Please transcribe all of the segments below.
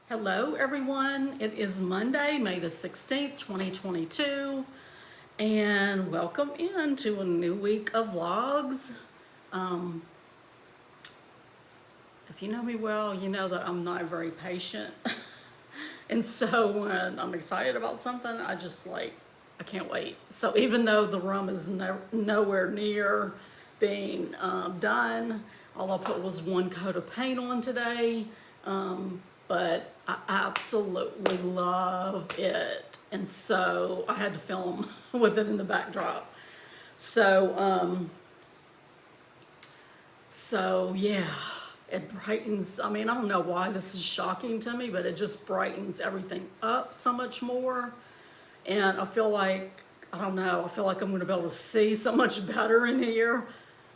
Hello everyone, it is Monday, May the 16th, 2022, and welcome into a new week of vlogs. If you know me well, you know that I'm not very patient. And so when I'm excited about something, I can't wait. So even though the room is nowhere near being done, all I put was one coat of paint on today. But I absolutely love it. And so I had to film with it in the backdrop. So yeah, it brightens. I mean, I don't know why this is shocking to me, but it just brightens everything up so much more. And I feel like, I don't know, I feel like I'm gonna be able to see so much better in here.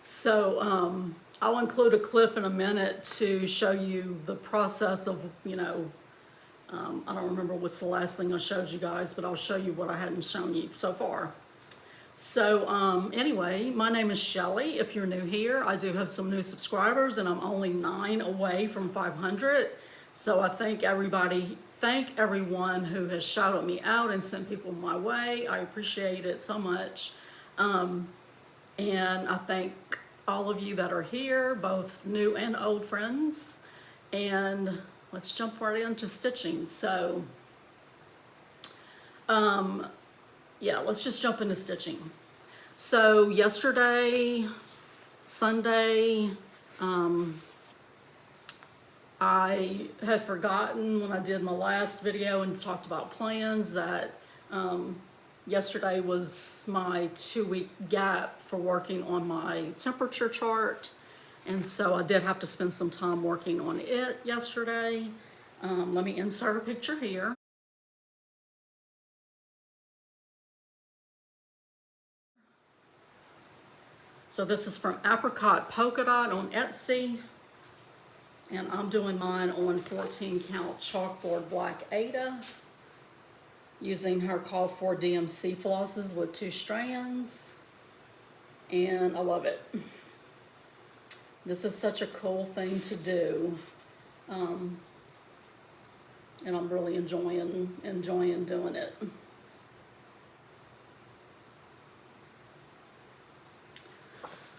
So I'll include a clip in a minute to show you the process of, I don't remember what's the last thing I showed you guys, but I'll show you what I hadn't shown you so far. So anyway, my name is Shelly. If you're new here, I do have some new subscribers and I'm only 9 away from 500. So I thank everyone who has shouted me out and sent people my way. I appreciate it so much. And I thank all of you that are here, both new and old friends. And let's jump right into stitching. So, yeah, let's just jump into stitching. So yesterday, Sunday, I had forgotten when I did my last video and talked about plans that yesterday was my 2-week gap for working on my temperature chart. And so I did have to spend some time working on it yesterday. Let me insert a picture here. So this is from Apricot Polka Dot on Etsy. And I'm doing mine on 14 count chalkboard black Ada, using her called for DMC flosses with 2 strands. And I love it. This is such a cool thing to do. And I'm really enjoying doing it.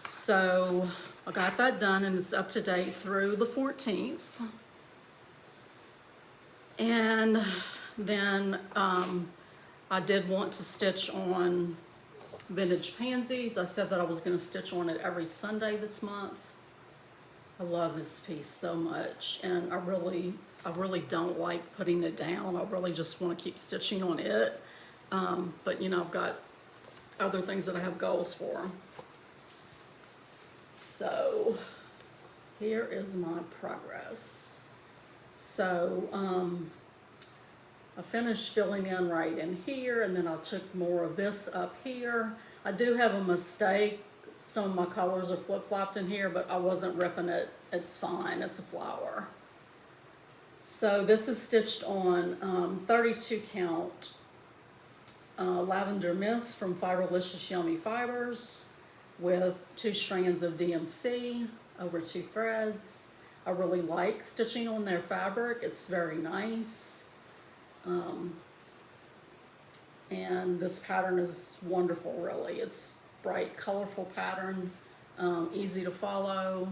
So I got that done and it's up to date through the 14th. And then I did want to stitch on Vintage Pansies. I said that I was going to stitch on it every Sunday this month. I love this piece so much, and I really don't like putting it down. I really just want to keep stitching on it. But I've got other things that I have goals for. So here is my progress. So I finished filling in right in here, and then I took more of this up here. I do have a mistake. Some of my colors are flip-flopped in here, but I wasn't ripping it. It's fine, it's a flower. So this is stitched on 32 count Lavender Mist from Fiberlicious Yummy Fibers with 2 strands of DMC over 2 threads. I really like stitching on their fabric. It's very nice. And this pattern is wonderful, really. It's bright, colorful pattern, easy to follow.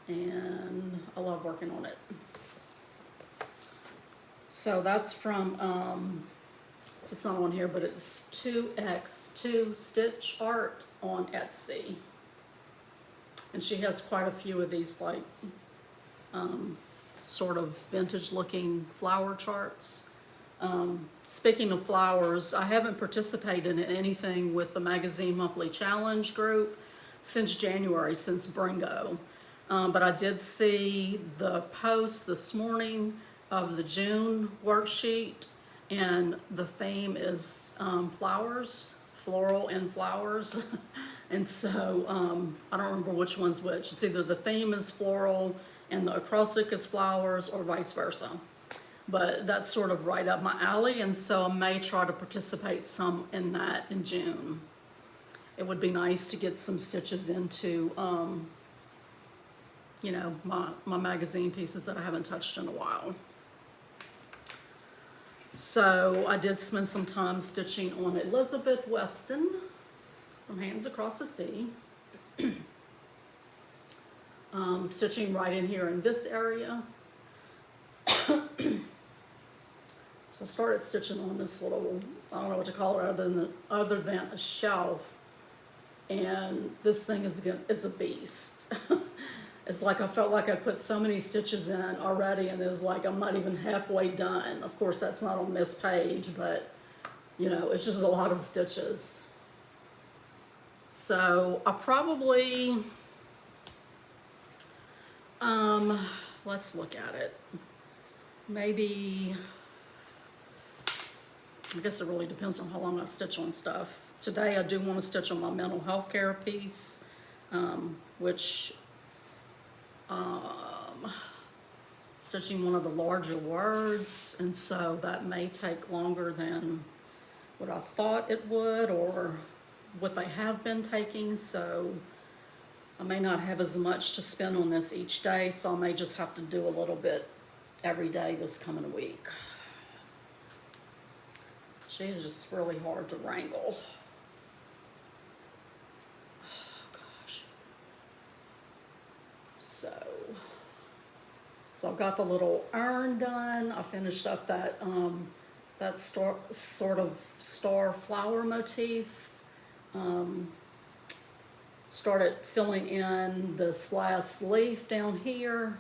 And I love working on it. So that's from, it's not on here, but it's 2x2 Stitch Art on Etsy. And she has quite a few of these like sort of vintage looking flower charts. Speaking of flowers, I haven't participated in anything with the Magazine Monthly Challenge group since January, since Bringo. But I did see the post this morning of the June worksheet, and the theme is flowers, floral and flowers. And so I don't remember which one's which. It's either the theme is floral and the acrostic is flowers, or vice versa. But that's sort of right up my alley, and so I may try to participate some in that in June. It would be nice to get some stitches into you know, my magazine pieces that I haven't touched in a while. So I did spend some time stitching on Elizabeth Weston from Hands Across the Sea. Stitching right in here in this area. So I started stitching on this little, I don't know what to call it other than a shelf. And this thing is a beast. It's like I felt like I put so many stitches in already, and it's like I'm not even halfway done. Of course, that's not on this page, but you know, it's just a lot of stitches. So I probably, let's look at it. Maybe, I guess it really depends on how long I stitch on stuff. Today I do want to stitch on my mental health care piece, which stitching one of the larger words, and so that may take longer than what I thought it would or what they have been taking, so I may not have as much to spend on this each day, so I may just have to do a little bit every day this coming week. She is just really hard to wrangle. Oh, gosh. So I've got the little urn done. I finished up that sort of star flower motif. Started filling in this last leaf down here.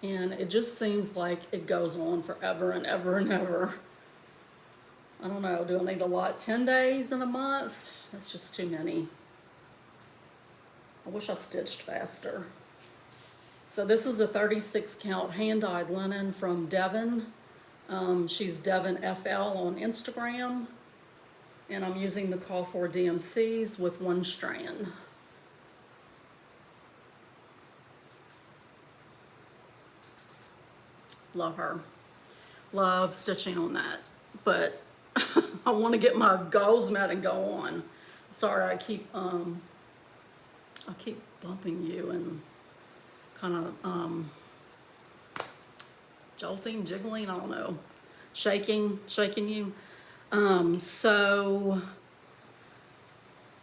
And it just seems like it goes on forever and ever and ever. I don't know, do I need a lot? 10 days in a month? That's just too many. I wish I stitched faster. So this is the 36 count hand-dyed linen from Devon. She's Devon FL on Instagram. And I'm using the Call for DMCs with 1 strand. Love her. Love stitching on that. But I want to get my goals met and go on. Sorry, I keep bumping you and kind of jolting, jiggling, I don't know, shaking you. So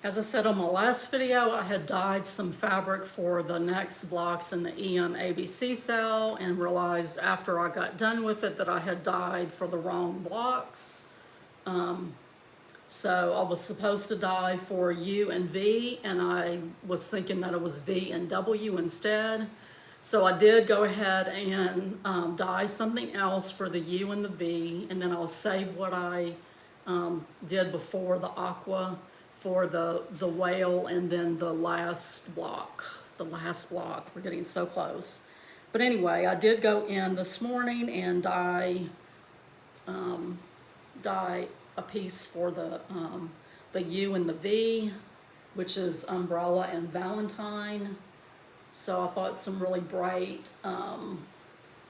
as I said on my last video, I had dyed some fabric for the next blocks in the EM ABC sale and realized after I got done with it that I had dyed for the wrong blocks. So I was supposed to dye for U and V, and I was thinking that it was V and W instead. So I did go ahead and dye something else for the U and the V, and then I'll save what I did before the aqua for the whale, and then the last block. We're getting so close. But anyway, I did go in this morning and dye a piece for the U and the V, which is umbrella and Valentine. So I thought some really bright,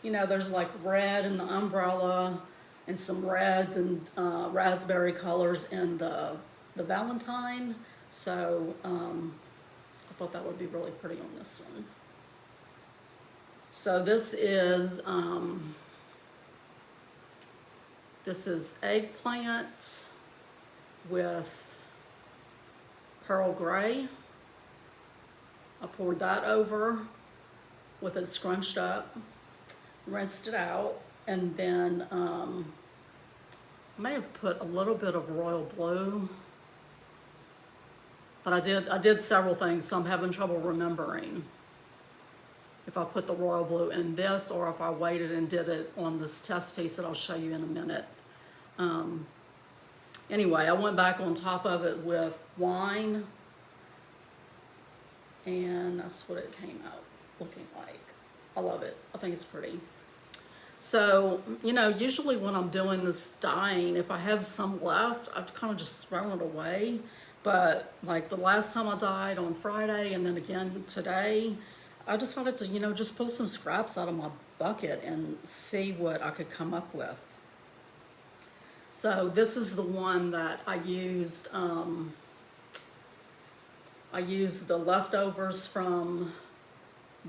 you know, there's like red in the umbrella and some reds and raspberry colors in the Valentine. So I thought that would be really pretty on this one. So this is eggplant with pearl gray. I poured that over with it scrunched up, rinsed it out, and then I may have put a little bit of royal blue, but I did several things, so I'm having trouble remembering if I put the royal blue in this or if I waited and did it on this test piece that I'll show you in a minute. Anyway, I went back on top of it with wine, and that's what it came out looking like. I love it. I think it's pretty. So, you know, usually when I'm doing this dyeing, if I have some left, I've kind of just thrown it away. But like the last time I dyed on Friday and then again today, I decided to, you know, just pull some scraps out of my bucket and see what I could come up with. So this is the one that I used I used the leftovers from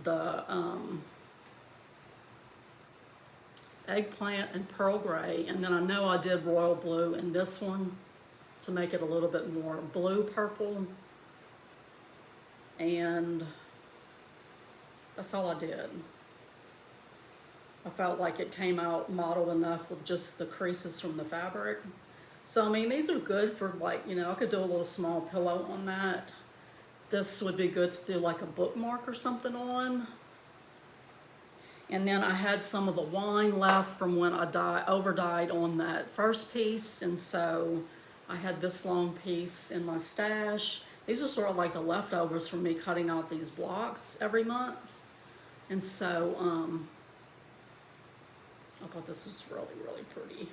the eggplant and pearl gray, and then I know I did royal blue in this one to make it a little bit more blue purple, and that's all I did. I felt like it came out mottled enough with just the creases from the fabric. So I mean, these are good for, like, you know, I could do a little small pillow on that. This would be good to do like a bookmark or something on. And then I had some of the wine left from when I over-dyed on that first piece, and so I had this long piece in my stash. These are sort of like the leftovers from me cutting out these blocks every month. And so I thought this was really, really pretty.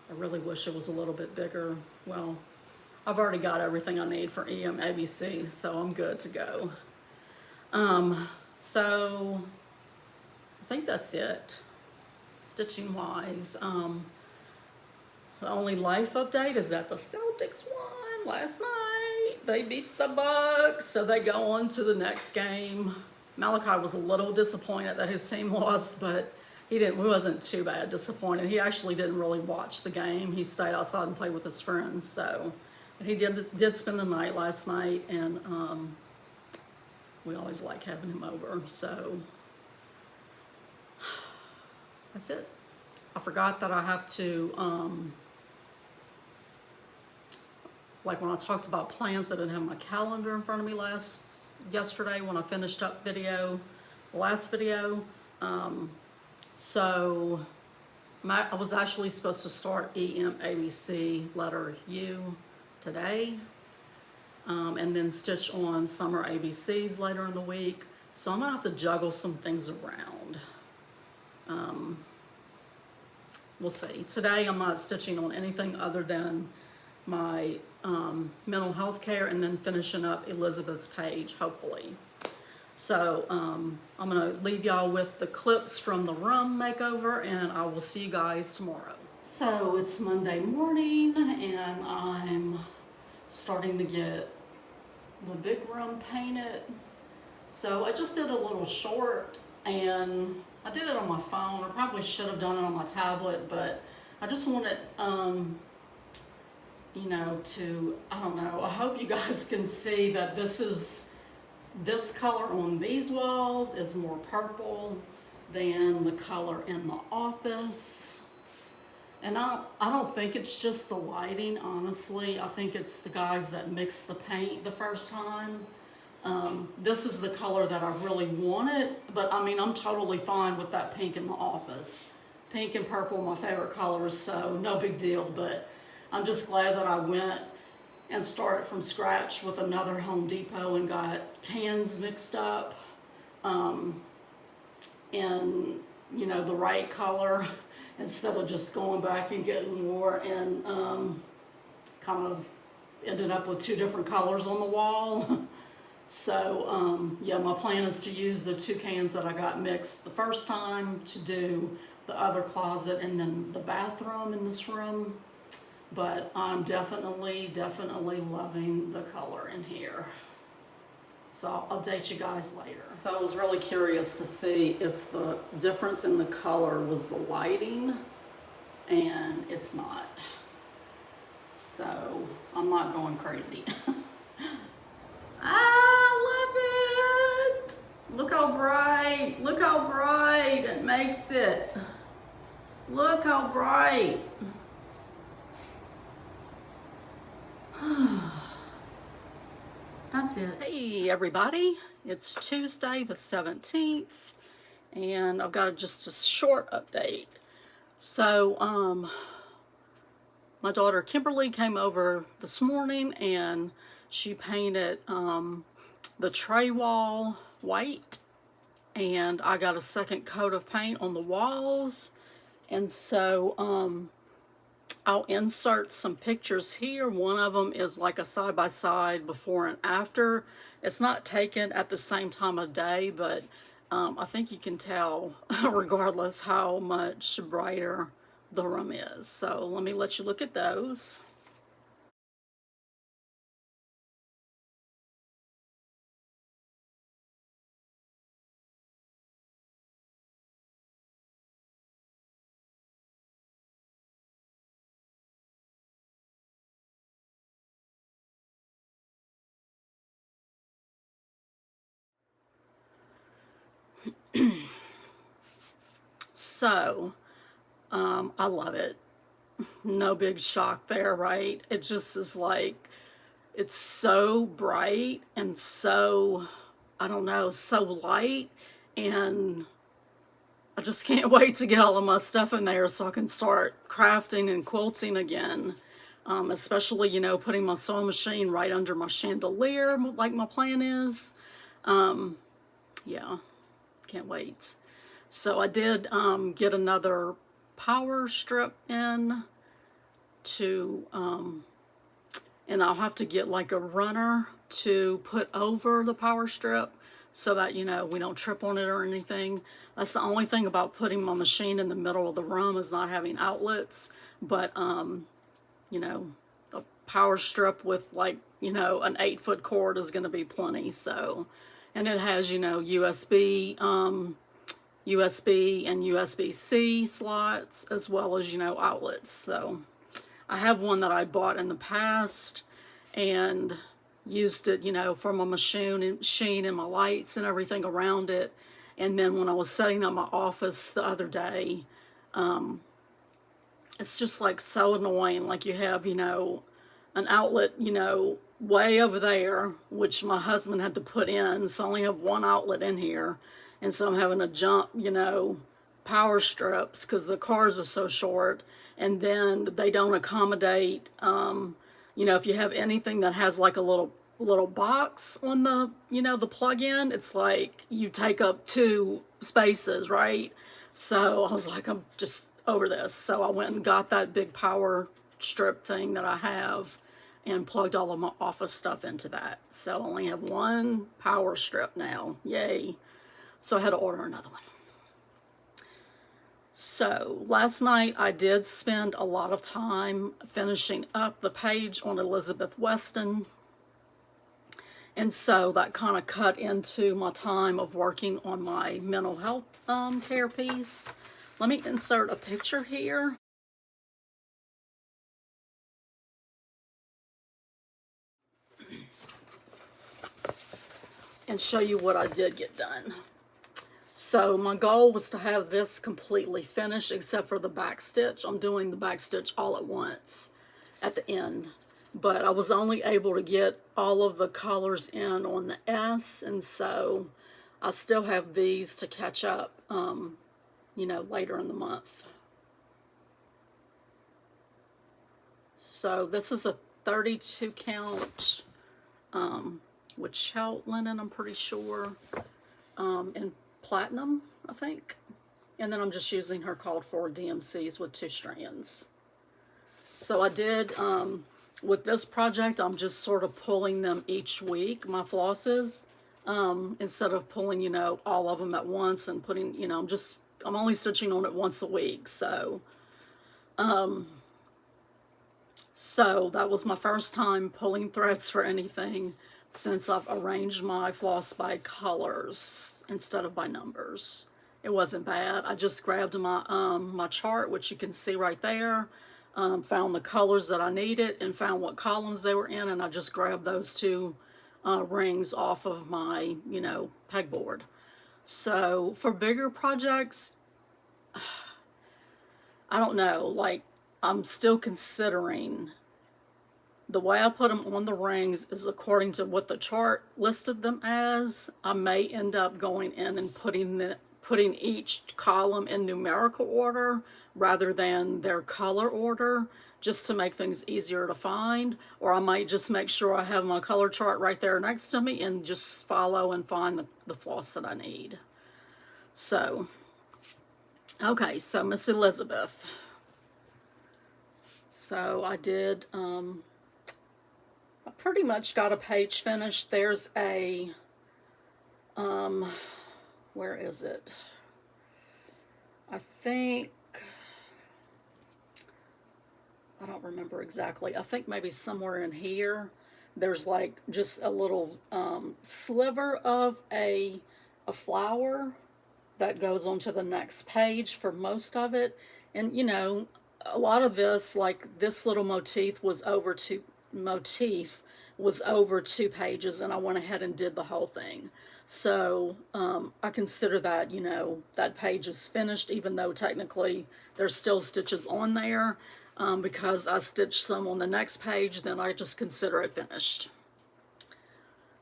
I really wish it was a little bit bigger. Well, I've already got everything I need for EM ABC, so I'm good to go. So I think that's it, stitching wise. The only life update is that the Celtics won last night. They beat the Bucks, so they go on to the next game. Malachi was a little disappointed that his team lost, but he wasn't too bad disappointed. He actually didn't really watch the game. He stayed outside and played with his friends. So, but he did spend the night last night, and we always like having him over. So that's it. I forgot that I have to like when I talked about plans, I didn't have my calendar in front of me yesterday when I finished up the last video. So I was actually supposed to start EM ABC letter U today, and then stitch on summer ABCs later in the week. So I'm gonna have to juggle some things around. We'll see. Today I'm not stitching on anything other than my mental health care, and then finishing up Elizabeth's page, hopefully. So I'm gonna leave y'all with the clips from the room makeover, and I will see you guys tomorrow. So it's Monday morning, and I'm starting to get the big room painted. So I just did a little short, and I did it on my phone. I probably should have done it on my tablet, but I just wanted you know, I don't know, I hope you guys can see that this color on these walls is more purple than the color in the office. And I don't think it's just the lighting, honestly. I think it's the guys that mixed the paint the first time. This is the color that I really wanted, but I mean, I'm totally fine with that pink in the office. Pink and purple, my favorite colors, so no big deal, but I'm just glad that I went and started from scratch with another Home Depot and got cans mixed up in, you know, the right color instead of just going back and getting more, and kind of ended up with two different colors on the wall. So yeah, my plan is to use the two cans that I got mixed the first time to do the other closet and then the bathroom in this room. But I'm definitely loving the color in here. So I'll update you guys later. So I was really curious to see if the difference in the color was the lighting, and it's not. So I'm not going crazy. I love it. Look how bright it makes it. Look how bright. That's it. Hey everybody, it's Tuesday the 17th, and I've got just a short update. So my daughter Kimberly came over this morning, and she painted the tray wall white, and I got a second coat of paint on the walls. And so I'll insert some pictures here. One of them is like a side-by-side before and after. It's not taken at the same time of day, but I think you can tell regardless how much brighter the room is. So let me let you look at those. So, I love it. No big shock there, right? It just is like, it's so bright and so, I don't know, so light. And I just can't wait to get all of my stuff in there so I can start crafting and quilting again. Especially, you know, putting my sewing machine right under my chandelier, like my plan is. Yeah, can't wait. So I did get another power strip in to, and I'll have to get like a runner to put over the power strip so that, you know, we don't trip on it or anything. That's the only thing about putting my machine in the middle of the room, is not having outlets. But, you know, a power strip with, like, you know, an 8-foot cord is going to be plenty. So, and it has, you know, USB and USB-C slots, as well as, you know, outlets. So I have one that I bought in the past and used it, you know, for my machine and my lights and everything around it. And then when I was setting up my office the other day, it's just like so annoying. Like, you have, you know, an outlet, you know, way over there, which my husband had to put in. So I only have one outlet in here. And so I'm having to jump, you know, power strips because the cars are so short. And then they don't accommodate, you know, if you have anything that has like a little box on the, you know, the plug-in, it's like you take up 2 spaces, right? So I was like, I'm just over this. So I went and got that big power strip thing that I have and plugged all of my office stuff into that. So I only have one power strip now. Yay. So I had to order another one. So last night I did spend a lot of time finishing up the page on Elizabeth Weston. And so that kind of cut into my time of working on my mental health care piece. Let me insert a picture here. And show you what I did get done. So my goal was to have this completely finished except for the back stitch. I'm doing the back stitch all at once at the end. But I was only able to get all of the colors in on the S, and so I still have these to catch up, you know, later in the month. So this is a 32 count with Chout linen, I'm pretty sure, in platinum, I think. And then I'm just using her called for DMCs with 2 strands. So I did, with this project, I'm just sort of pulling them each week, my flosses, instead of pulling, you know, all of them at once and putting, you know, I'm only stitching on it once a week. So, so that was my first time pulling threads for anything since I've arranged my floss by colors instead of by numbers. It wasn't bad. I just grabbed my my chart, which you can see right there, found the colors that I needed and found what columns they were in, and I just grabbed those 2 rings off of my, you know, pegboard. So for bigger projects, I don't know, like, I'm still considering. The way I put them on the rings is according to what the chart listed them as. I may end up going in and putting each column in numerical order rather than their color order, just to make things easier to find. Or I might just make sure I have my color chart right there next to me and just follow and find the floss that I need. So, okay, so Miss Elizabeth. So I did, I pretty much got a page finished. There's a, where is it? I think, I don't remember exactly. I think maybe somewhere in here, there's like just a little sliver of a flower that goes onto the next page for most of it. And, you know, a lot of this, like this little motif was over 2 pages, and I went ahead and did the whole thing. So I consider that, that page is finished, even though technically there's still stitches on there. Because I stitched some on the next page, then I just consider it finished.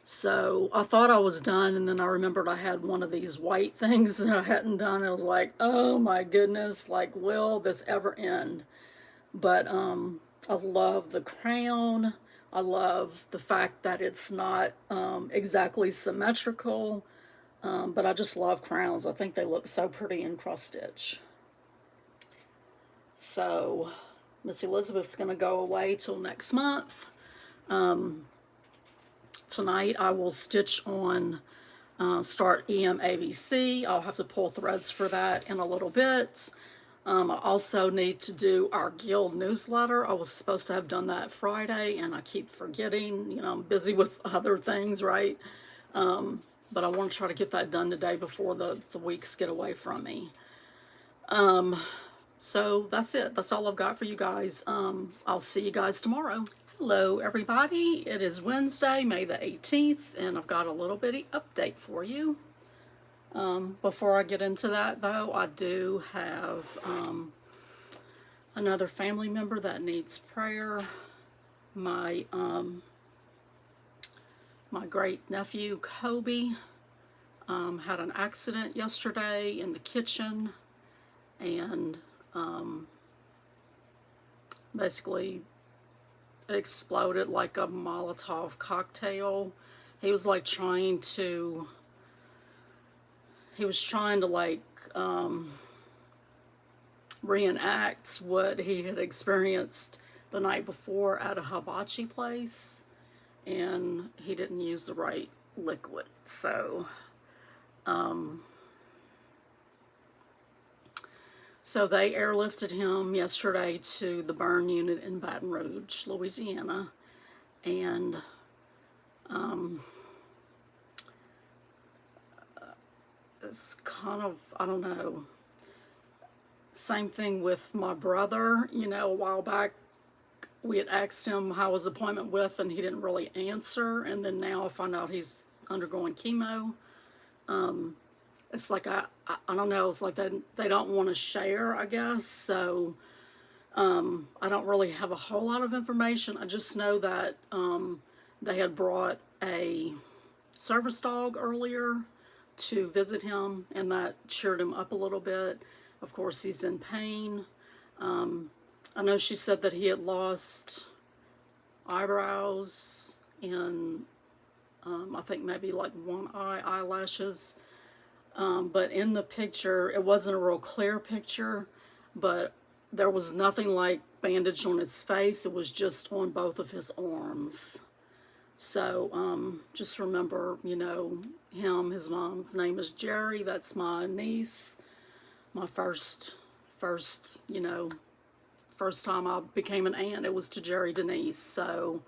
So I thought I was done, and then I remembered I had one of these white things that I hadn't done. I was like, oh my goodness, like, will this ever end? But I love the crown. I love the fact that it's not exactly symmetrical, but I just love crowns. I think they look so pretty in cross stitch. So Miss Elizabeth's going to go away till next month. Tonight I will stitch on start EM ABC. I'll have to pull threads for that in a little bit. I also need to do our guild newsletter. I was supposed to have done that Friday, and I keep forgetting. I'm busy with other things, right? But I want to try to get that done today before the weeks get away from me. So that's it. That's all I've got for you guys. I'll see you guys tomorrow. Hello, everybody. It is Wednesday, May the 18th, and I've got a little bitty update for you. Before I get into that, though, I do have another family member that needs prayer. My great nephew Kobe had an accident yesterday in the kitchen, and basically it exploded like a Molotov cocktail. He was like trying to like reenact what he had experienced the night before at a hibachi place, and he didn't use the right liquid. So they airlifted him yesterday to the burn unit in Baton Rouge, Louisiana, and it's kind of, I don't know, same thing with my brother. A while back we had asked him how his appointment with, and he didn't really answer, and then now I find out he's undergoing chemo. It's like, I don't know, it's like they don't want to share, I guess, so I don't really have a whole lot of information. I just know that they had brought a service dog earlier to visit him, and that cheered him up a little bit. Of course, he's in pain. I know she said that he had lost eyebrows and I think maybe like one eyelashes. But in the picture, it wasn't a real clear picture, but there was nothing like bandage on his face. It was just on both of his arms. So just remember, him, his mom's name is Jerry. That's my niece. My first time I became an aunt, it was to Jerry Denise. So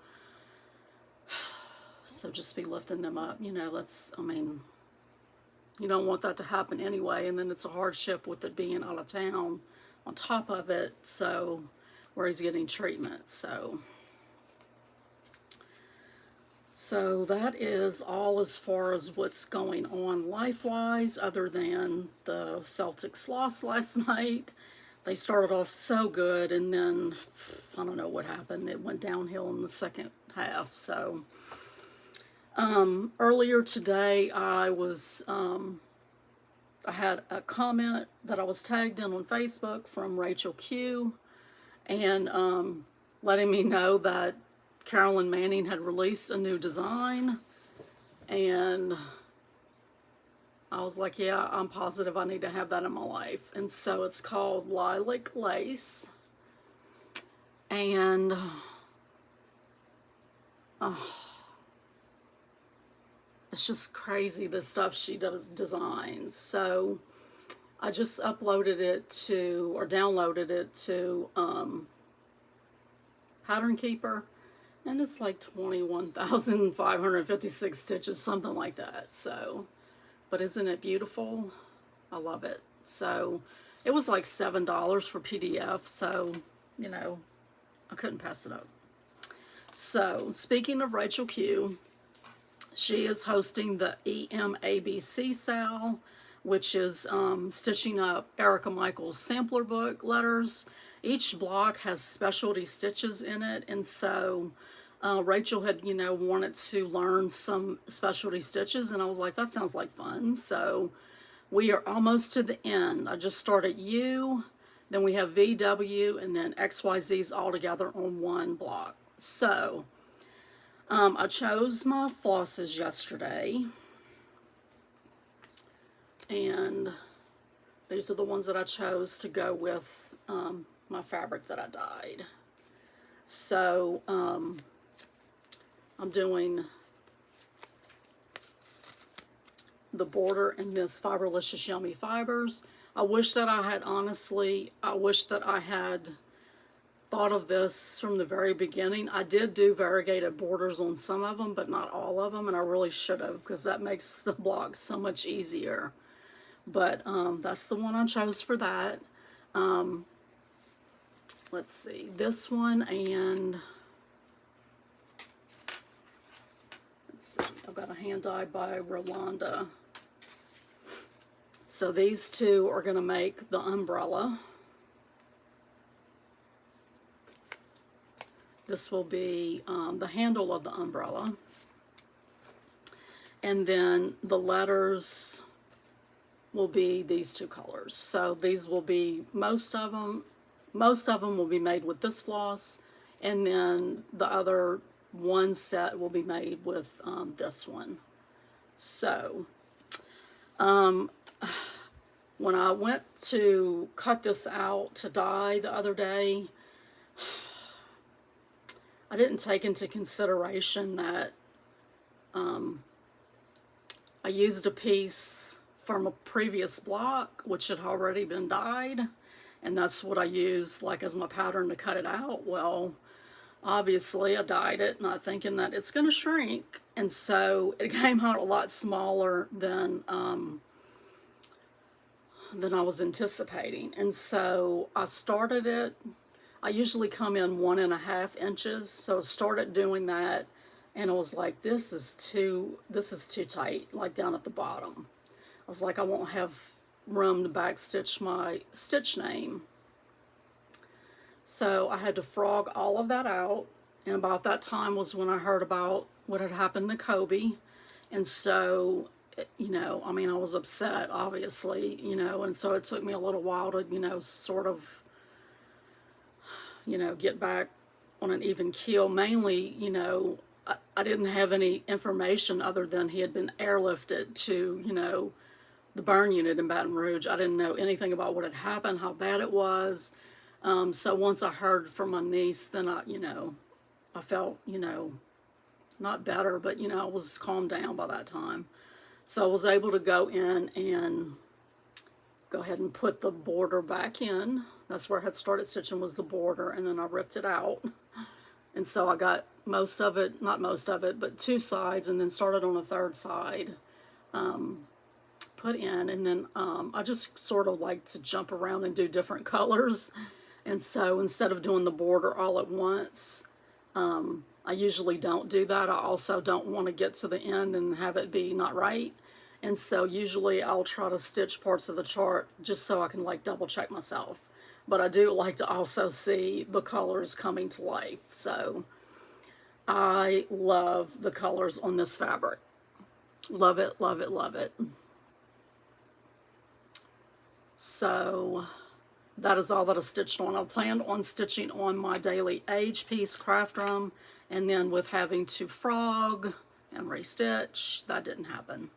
just be lifting them up. You don't want that to happen anyway, and then it's a hardship with it being out of town on top of it, so where he's getting treatment. So that is all as far as what's going on life-wise, other than the Celtics lost last night. They started off so good, and then I don't know what happened. It went downhill in the second half. So earlier today, I had a comment that I was tagged in on Facebook from Rachel Q, and letting me know that Carolyn Manning had released a new design, and I was like, yeah, I'm positive I need to have that in my life. And so it's called Lilac Lace, and it's just crazy the stuff she does designs. So I just uploaded it to, or downloaded it to Pattern Keeper, and it's like 21,556 stitches, something like that. So, but isn't it beautiful? I love it. So it was like $7 for PDF, so I couldn't pass it up. So speaking of Rachel Q, She is hosting the EMABC sale, which is stitching up Erica Michaels' sampler book letters. Each block has specialty stitches in it, and so Rachel had, wanted to learn some specialty stitches, and I was like, that sounds like fun. So we are almost to the end. I just started U, then we have VW, and then XYZ's all together on one block. So I chose my flosses yesterday, and these are the ones that I chose to go with my fabric that I dyed. So I'm doing the border in this Fiberlicious Yummy Fibers. I wish that I had thought of this from the very beginning. I did do variegated borders on some of them, but not all of them, and I really should have, because that makes the block so much easier. But that's the one I chose for that. Let's see, this one, and let's see, I've got a hand dyed by Rolanda. So these two are going to make the umbrella. This will be the handle of the umbrella. And then the letters will be these two colors. So these will be, most of them will be made with this floss, and then the other one set will be made with this one. So when I went to cut this out to dye the other day, I didn't take into consideration that I used a piece from a previous block which had already been dyed, and that's what I used like as my pattern to cut it out. Well, obviously I dyed it not thinking that it's going to shrink, and so it came out a lot smaller than I was anticipating. And so I started it, I usually come in 1.5 inches, so I started doing that, and I was like, this is too tight, like down at the bottom. I was like, I won't have room to backstitch my stitch name. So I had to frog all of that out, and about that time was when I heard about what had happened to Kobe. And so, I mean, I was upset, obviously, and so it took me a little while to, sort of, get back on an even keel. Mainly, I didn't have any information other than he had been airlifted to, the burn unit in Baton Rouge. I didn't know anything about what had happened, how bad it was. So once I heard from my niece, then I felt, not better, but, I was calmed down by that time. So I was able to go in and go ahead and put the border back in. That's where I had started stitching, was the border, and then I ripped it out. And so I got most of it, not most of it, but 2 sides, and then started on a 3rd side, put in, and then I just sort of like to jump around and do different colors. And so instead of doing the border all at once, I usually don't do that. I also don't want to get to the end and have it be not right. And so usually I'll try to stitch parts of the chart just so I can like double check myself. But I do like to also see the colors coming to life. So I love the colors on this fabric. Love it, love it, love it. So that is all that I stitched on. I planned on stitching on my daily age piece craft drum, and then with having to frog and restitch, that didn't happen.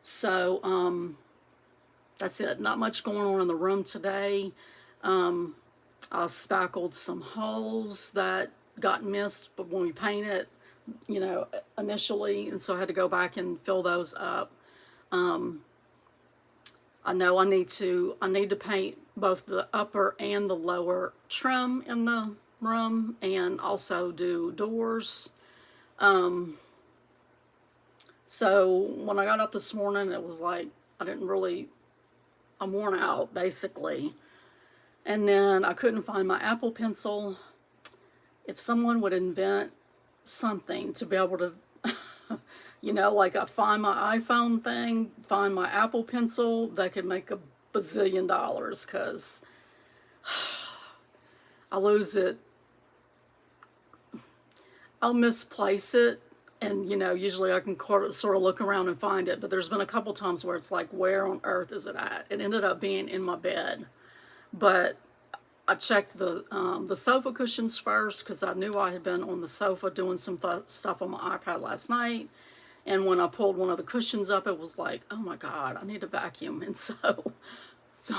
So that's it. Not much going on in the room today. I spackled some holes that got missed but when we painted, initially, and so I had to go back and fill those up. I know I need to paint both the upper and the lower trim in the room, and also do doors. So when I got up this morning, it was like I'm worn out basically. And then I couldn't find my Apple Pencil. If someone would invent something to be able to You know, like I find my iPhone thing, find my Apple Pencil, they could make a bazillion dollars because I lose it. I'll misplace it, and you know, usually I can sort of look around and find it. But there's been a couple times where it's like, where on earth is it at? It ended up being in my bed, but I checked the sofa cushions first because I knew I had been on the sofa doing some stuff on my iPad last night. And when I pulled one of the cushions up, it was like, oh my God, I need to vacuum. And so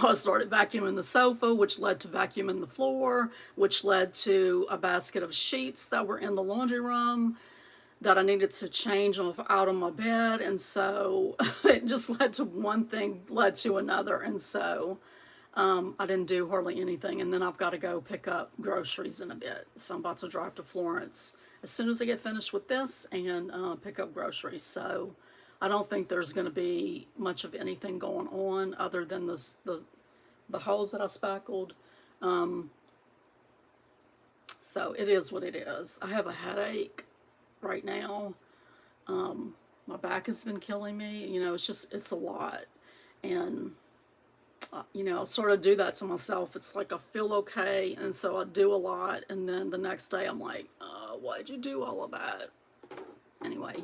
I started vacuuming the sofa, which led to vacuuming the floor, which led to a basket of sheets that were in the laundry room that I needed to change out of my bed. And so it just led to one thing, led to another. And so I didn't do hardly anything. And then I've got to go pick up groceries in a bit. So I'm about to drive to Florence as soon as I get finished with this and pick up groceries. So I don't think there's going to be much of anything going on other than the holes that I spackled. So it is what it is. I have a headache right now. My back has been killing me. You know, it's a lot. And, you know, I sort of do that to myself. It's like I feel okay, and so I do a lot. And then the next day I'm like, why'd you do all of that? Anyway,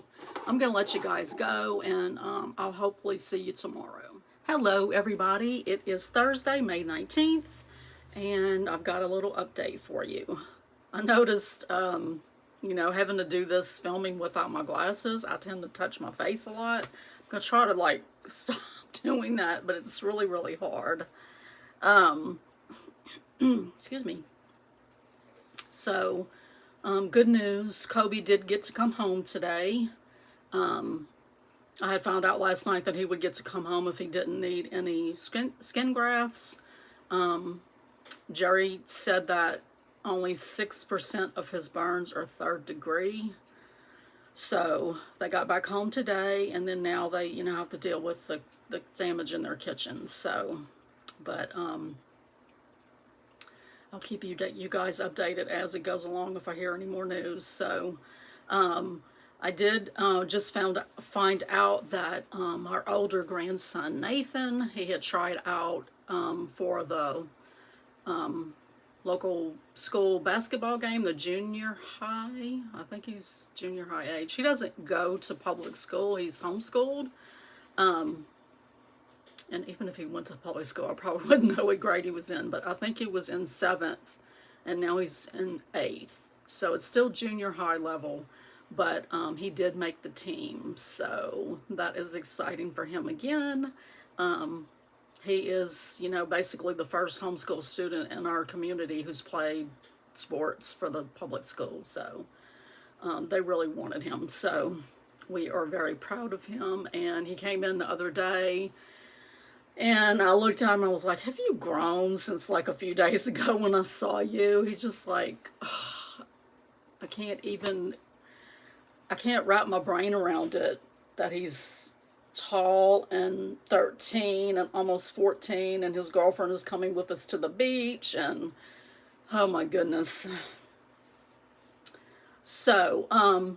I'm going to let you guys go, and I'll hopefully see you tomorrow. Hello, everybody. It is Thursday, May 19th, and I've got a little update for you. I noticed, you know, having to do this filming without my glasses, I tend to touch my face a lot. I'm going to try to, like, stop doing that, but it's really, really hard. Excuse me. So, good news, Kobe did get to come home today. I had found out last night that he would get to come home if he didn't need any skin grafts. Jerry said that only 6% of his burns are 3rd degree. So they got back home today, and then now they, you know, have to deal with the damage in their kitchen. So, but I'll keep you guys updated as it goes along if I hear any more news. So, I did just find out that our older grandson Nathan, he had tried out for the local school basketball game, the junior high. I think he's junior high age. He doesn't go to public school. He's homeschooled. And even if he went to public school, I probably wouldn't know what grade he was in, but I think he was in 7th, and now he's in 8th. So it's still junior high level, but he did make the team, so that is exciting for him again. He is, you know, basically the first homeschool student in our community who's played sports for the public school, so they really wanted him, so we are very proud of him. And he came in the other day, and I looked at him and I was like, have you grown since like a few days ago when I saw you? He's just like, oh, I can't wrap my brain around it, that he's tall and 13 and almost 14, and his girlfriend is coming with us to the beach, and oh my goodness. So,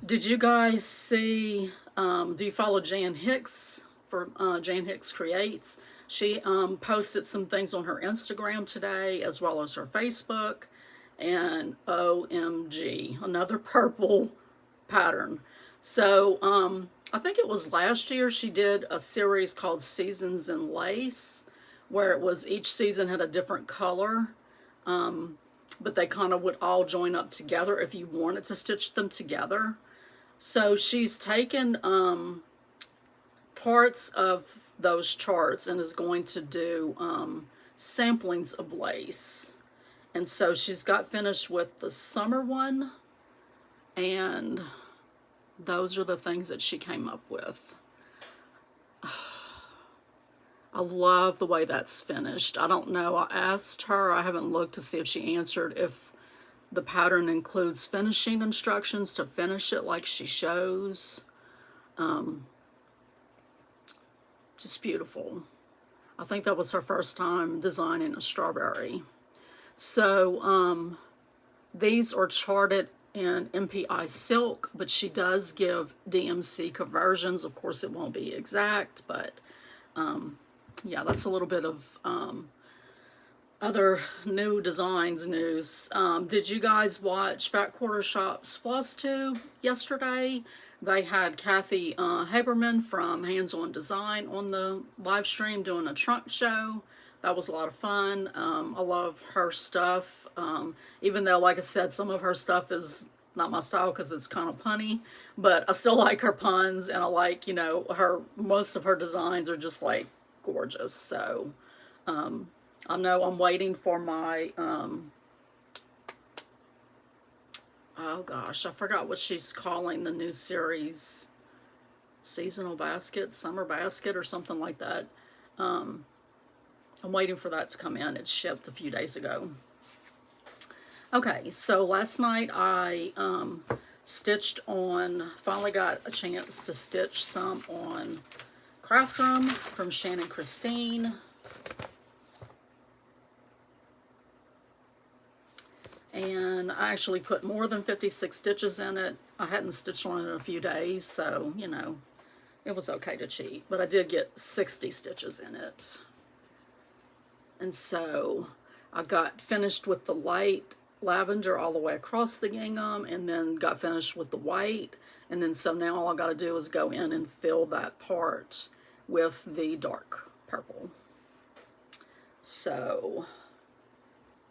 did you guys see, do you follow Jan Hicks? For Jan Hicks Creates. She posted some things on her Instagram today as well as her Facebook, and OMG, another purple pattern. So I think it was last year she did a series called Seasons in Lace, where it was each season had a different color, but they kind of would all join up together if you wanted to stitch them together. So she's taken parts of those charts and is going to do samplings of lace. And so she's got finished with the summer one, and those are the things that she came up with. I love the way that's finished. I don't know, I asked her, I haven't looked to see if she answered if the pattern includes finishing instructions to finish it like she shows. Just beautiful. I think that was her first time designing a strawberry. So these are charted in MPI silk, but she does give DMC conversions. Of course, it won't be exact, but yeah, that's a little bit of other new designs news. Did you guys watch Fat Quarter Shop's Flosstube yesterday? They had Kathy Haberman from Hands On Design on the live stream doing a trunk show. That was a lot of fun. I love her stuff. Even though, like I said, some of her stuff is not my style because it's kind of punny, but I still like her puns, and I like, you know, most of her designs are just like gorgeous. So I know I'm waiting for my oh gosh, I forgot what she's calling the new series. Seasonal basket, summer basket, or something like that. I'm waiting for that to come in. It shipped a few days ago. Okay, so last night I stitched on, finally got a chance to stitch some on Craft Room from Shannon Christine. And I actually put more than 56 stitches in it. I hadn't stitched on it in a few days, so, you know, it was okay to cheat. But I did get 60 stitches in it. And so I got finished with the light lavender all the way across the gingham, and then got finished with the white. And then so now all I got to do is go in and fill that part with the dark purple. So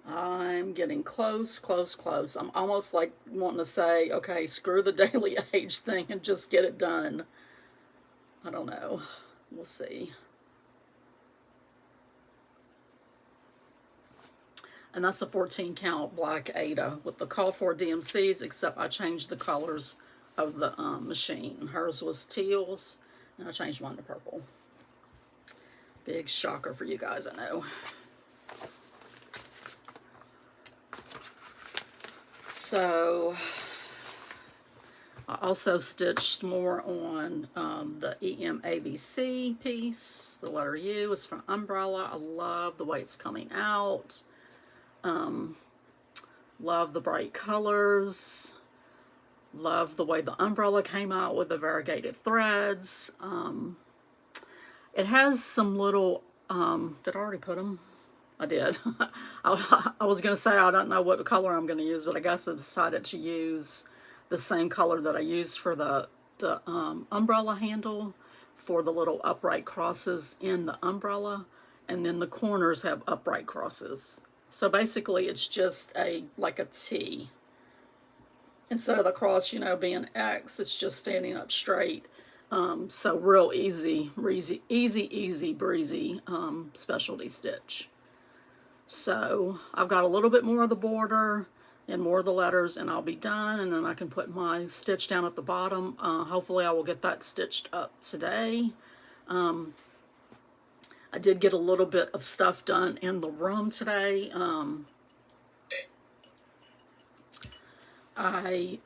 I'm getting close. I'm almost like wanting to say, okay, screw the daily age thing and just get it done. I don't know. We'll see. And that's a 14 count black Ada with the call for DMCs, except I changed the colors of the machine. Hers was teals, and I changed mine to purple. Big shocker for you guys, I know. So I also stitched more on the EMABC piece. The letter U is from Umbrella. I love the way it's coming out. Love the bright colors. Love the way the umbrella came out with the variegated threads. It has some little, did I already put them? I did. I was going to say I don't know what color I'm going to use, but I guess I decided to use the same color that I used for the umbrella handle for the little upright crosses in the umbrella, and then the corners have upright crosses. So basically it's just like a T. Instead of the cross, you know, being X, it's just standing up straight. So real easy breezy specialty stitch. So I've got a little bit more of the border and more of the letters, and I'll be done, and then I can put my stitch down at the bottom. Hopefully I will get that stitched up today. I did get a little bit of stuff done in the room today. I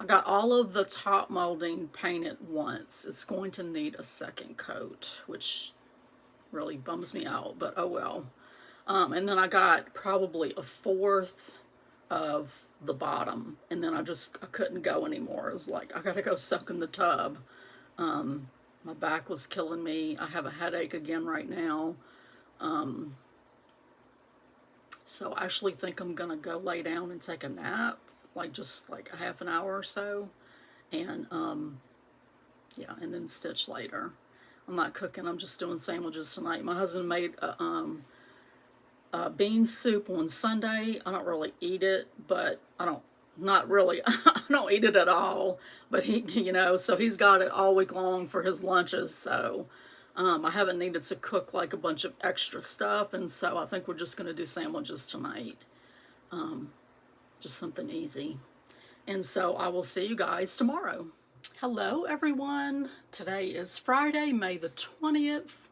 got all of the top molding painted once. It's going to need a second coat, which really bums me out, but oh well. And then I got probably a fourth of the bottom, and then I couldn't go anymore. It was like, I gotta go soak in the tub. My back was killing me. I have a headache again right now. So I actually think I'm gonna go lay down and take a nap, like just like a half an hour or so, and yeah, and then stitch later. I'm not cooking, I'm just doing sandwiches tonight. My husband made a bean soup on Sunday. I don't really eat it, but not really, I don't eat it at all, but he, you know, so he's got it all week long for his lunches, so I haven't needed to cook like a bunch of extra stuff, and so I think we're just going to do sandwiches tonight. Just something easy. And so I will see you guys tomorrow. Hello, everyone. Today is Friday, May the 20th.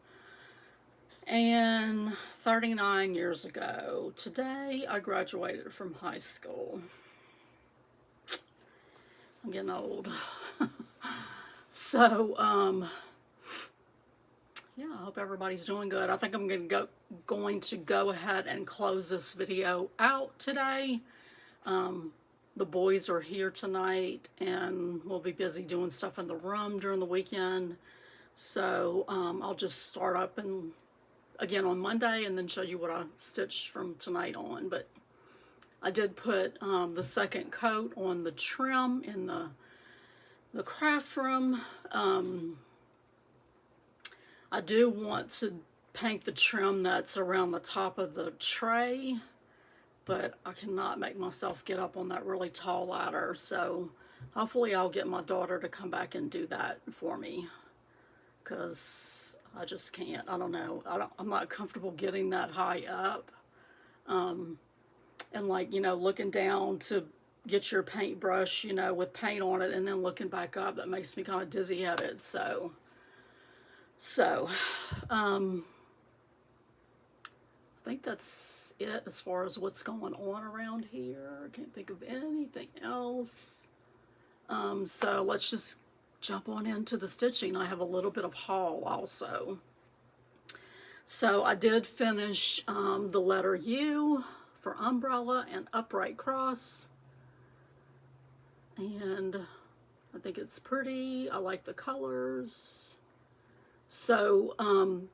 And 39 years ago, today I graduated from high school. I'm getting old. So, yeah, I hope everybody's doing good. I think I'm going to going to go ahead and close this video out today. The boys are here tonight, and we'll be busy doing stuff in the room during the weekend. So I'll just start up and again on Monday and then show you what I stitched from tonight on. But I did put the second coat on the trim in the craft room. I do want to paint the trim that's around the top of the tray, but I cannot make myself get up on that really tall ladder, so hopefully I'll get my daughter to come back and do that for me, because I just can't. I don't know. I'm not comfortable getting that high up. And like, you know, looking down to get your paintbrush, you know, with paint on it, and then looking back up, that makes me kind of dizzy-headed. So I think that's it as far as what's going on around here. I can't think of anything else. So let's just jump on into the stitching. I have a little bit of haul also. So I did finish the letter U for umbrella and upright cross, and I think it's pretty. I like the colors. So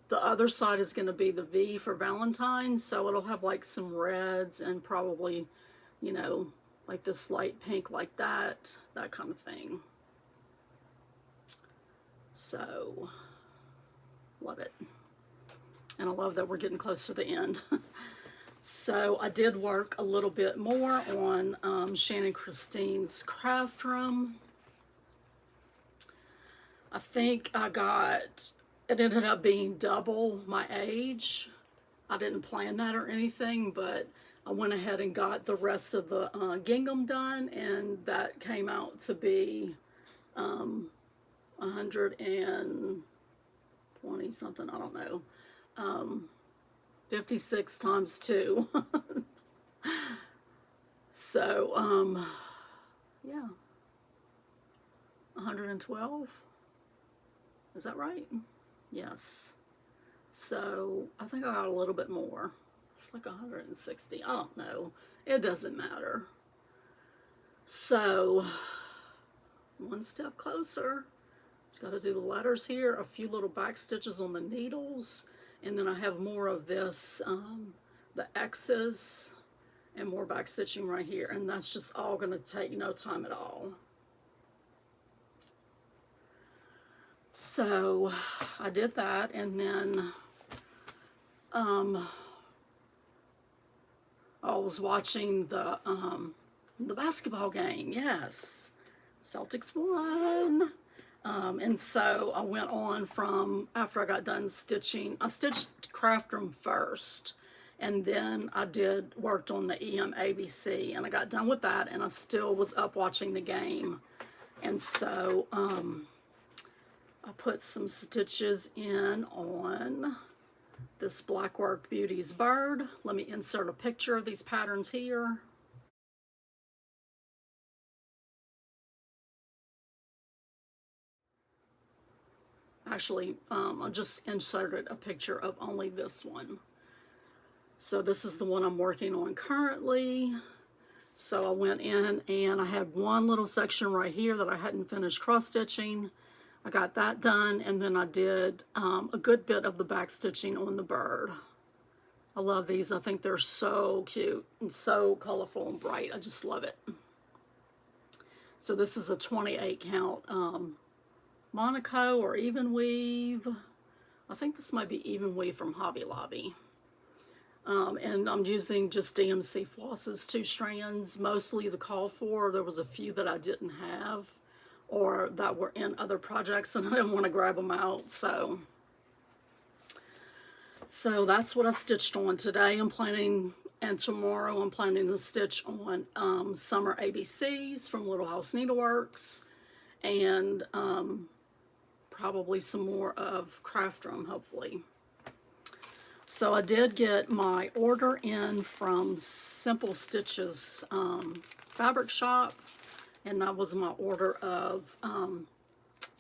the other side is going to be the V for Valentine's, so it'll have like some reds and probably, you know, like this light pink like that kind of thing. So love it, and I love that we're getting close to the end. So I did work a little bit more on Shannon Christine's craft room. I think it ended up being double my age. I didn't plan that or anything, but I went ahead and got the rest of the gingham done, and that came out to be 120 something, I don't know. 56 times 2. So, yeah. 112? Is that right? Yes. So I think I got a little bit more. It's like 160. I don't know. It doesn't matter. So one step closer. Just got to do the letters here. A few little back stitches on the needles. And then I have more of this, the X's, and more back stitching right here. And that's just all going to take no time at all. So I did that, and then I was watching the basketball game. Yes, Celtics won. And so I went on from after I got done stitching. I stitched craft room first, and then I worked on the ABC, and I got done with that, and I still was up watching the game, and so I put some stitches in on this Blackwork Beauties bird. Let me insert a picture of these patterns here. Actually, I just inserted a picture of only this one. So this is the one I'm working on currently. So I went in and I had one little section right here that I hadn't finished cross stitching. I got that done, and then I did a good bit of the back stitching on the bird. I love these. I think they're so cute and so colorful and bright. I just love it. So this is a 28 count Monaco or even weave. I think this might be even weave from Hobby Lobby. And I'm using just DMC flosses, 2 strands, mostly the call for. There was a few that I didn't have or that were in other projects, and I didn't want to grab them out. So that's what I stitched on today. I'm planning, and tomorrow I'm planning to stitch on Summer ABCs from Little House Needleworks, and probably some more of Craft Room, hopefully. So I did get my order in from Simple Stitches fabric shop, and that was my order of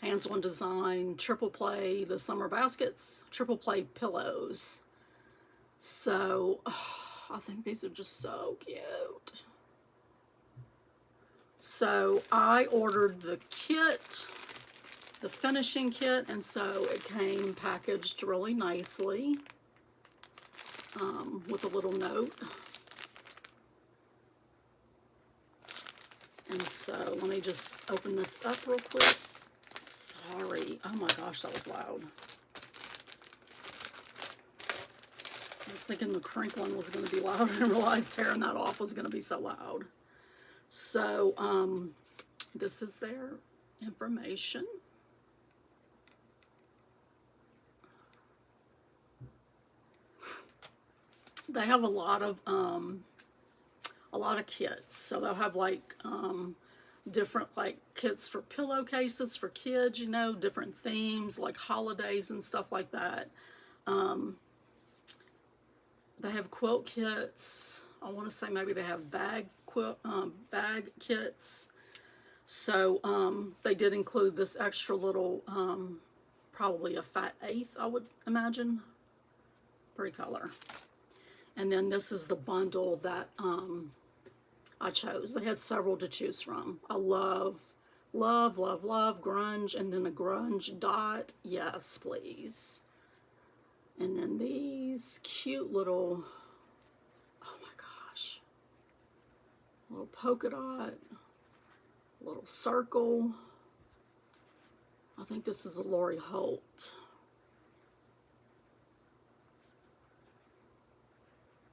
Hands-On Design Triple Play, the summer baskets, Triple Play pillows. So, I think these are just so cute. So, I ordered the kit, the finishing kit, and so it came packaged really nicely with a little note. And so, let me just open this up real quick. Sorry. Oh my gosh, that was loud. I was thinking the crinkling was going to be loud and realized tearing that off was going to be so loud. So, this is their information. They have a lot of kits. So they'll have like different like kits for pillowcases for kids, you know, different themes like holidays and stuff like that. They have quilt kits. I want to say maybe they have bag kits. So they did include this extra little, probably a fat eighth, I would imagine. Pretty color. And then this is the bundle that I chose. They had several to choose from. I love, love, love, love grunge, and then a grunge dot. Yes, please. And then these cute little, oh my gosh, little polka dot, little circle. I think this is a Lori Holt.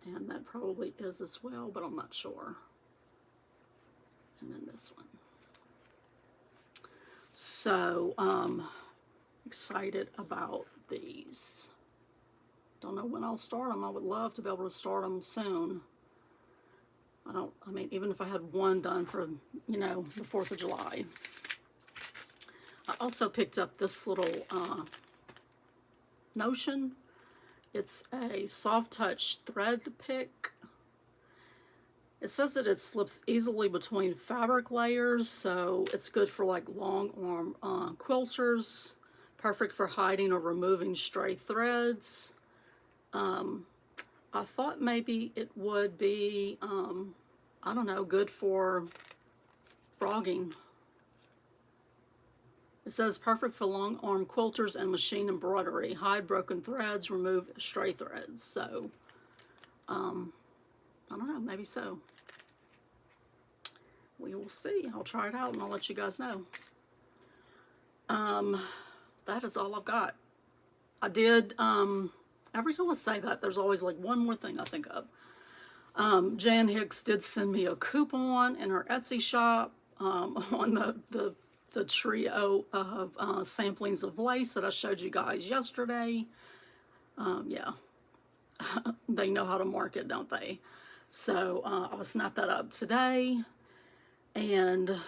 And that probably is as well, but I'm not sure. And then this one. So, excited about these. Don't know when I'll start them. I would love to be able to start them soon. I mean, even if I had one done for, you know, the 4th of July. I also picked up this little Notion. It's a soft touch thread pick. It says that it slips easily between fabric layers, so it's good for like long arm quilters, perfect for hiding or removing stray threads. I thought maybe it would be, I don't know, good for frogging. It says perfect for long arm quilters and machine embroidery. Hide broken threads, remove stray threads. So, I don't know, maybe so. We will see. I'll try it out and I'll let you guys know. That is all I've got. I did, every time I say that, there's always like one more thing I think of. Jan Hicks did send me a coupon in her Etsy shop on the trio of samplings of lace that I showed you guys yesterday. Yeah, they know how to market, don't they? So I'll snap that up today. And I'm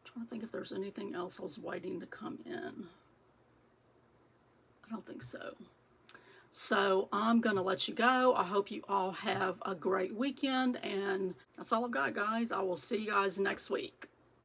trying to think if there's anything else I was waiting to come in. I don't think so. So I'm going to let you go. I hope you all have a great weekend. And that's all I've got, guys. I will see you guys next week.